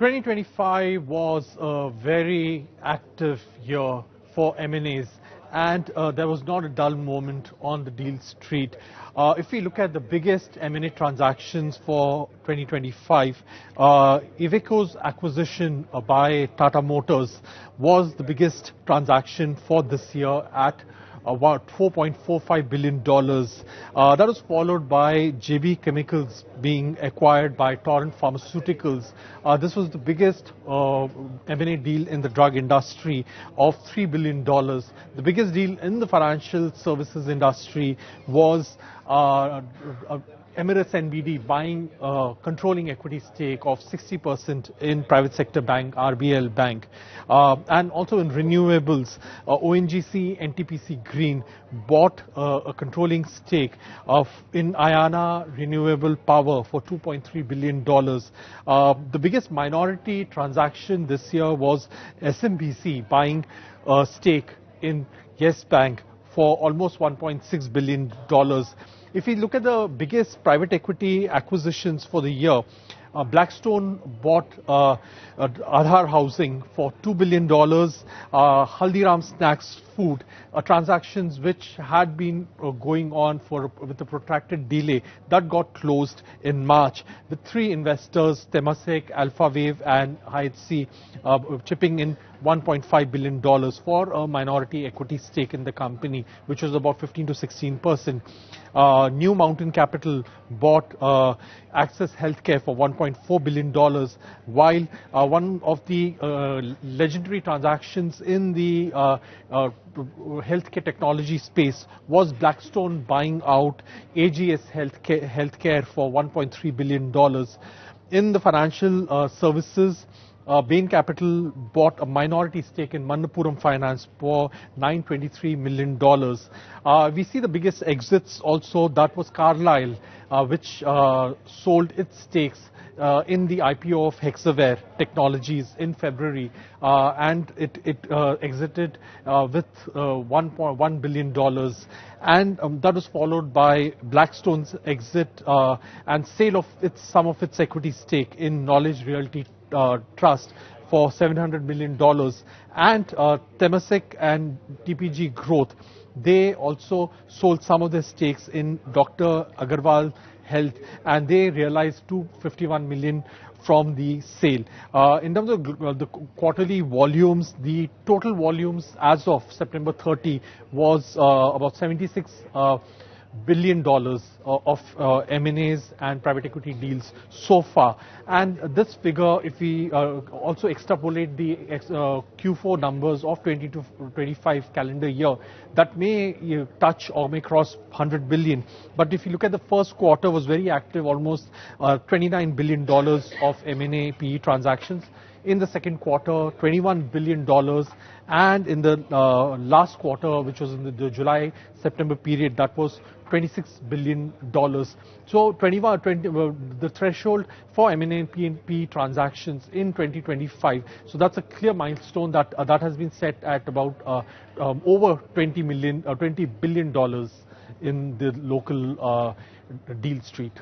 2025 was a very active year for M&As, and there was not a dull moment on the deal street. If we look at the biggest M&A transactions for 2025, Iveco's acquisition by Tata Motors was the biggest transaction for this year at about $4.45 billion. That was followed by JB Chemicals being acquired by Torrent Pharmaceuticals. This was the biggest M&A deal in the drug industry of $3 billion. The biggest deal in the financial services industry was Emirates NBD buying controlling equity stake of 60% in private sector bank RBL Bank, and also in renewables, ONGC NTPC Green bought a controlling stake in Ayana Renewable Power for $2.3 billion. The biggest minority transaction this year was SMBC buying a stake in Yes Bank for almost $1.6 billion. If we look at the biggest private equity acquisitions for the year, Blackstone bought Aadhar Housing for $2 billion, Haldiram Snacks Food, transactions which had been going on with a protracted delay, that got closed in March, with three investors, Temasek, Alpha Wave and IHC, chipping in $1.5 billion for a minority equity stake in the company, which was about 15 to 16%. New Mountain Capital bought Access Healthcare for $1.4 billion, while one of the legendary transactions in the healthcare technology space was Blackstone buying out AGS Healthcare for $1.3 billion. In the financial services, Bain Capital bought a minority stake in Manappuram Finance for $923 million. We see the biggest exits also, that was Carlyle, which sold its stakes in the IPO of Hexaware Technologies in February, and it exited with $1.1 billion. And that was followed by Blackstone's exit and sale of some of its equity stake in Knowledge Realty Trust for $700 million. And Temasek and TPG Growth, they also sold some of their stakes in Dr. Agarwal Health, and they realized $251 million from the sale. In terms of the quarterly volumes, the total volumes as of September 30 was about $76 billion of M&As and private equity deals so far. And this figure, if we also extrapolate the Q4 numbers of 2025 calendar year, that may touch or may cross 100 billion. But if you look at the first quarter, was very active, almost $29 billion of M&A PE transactions. In the second quarter, $21 billion, and in the last quarter, which was in the July-September period, that was $26 billion. So the threshold for M&A and PE transactions in 2025. So that's a clear milestone that has been set at about over $20 billion in the local deal street.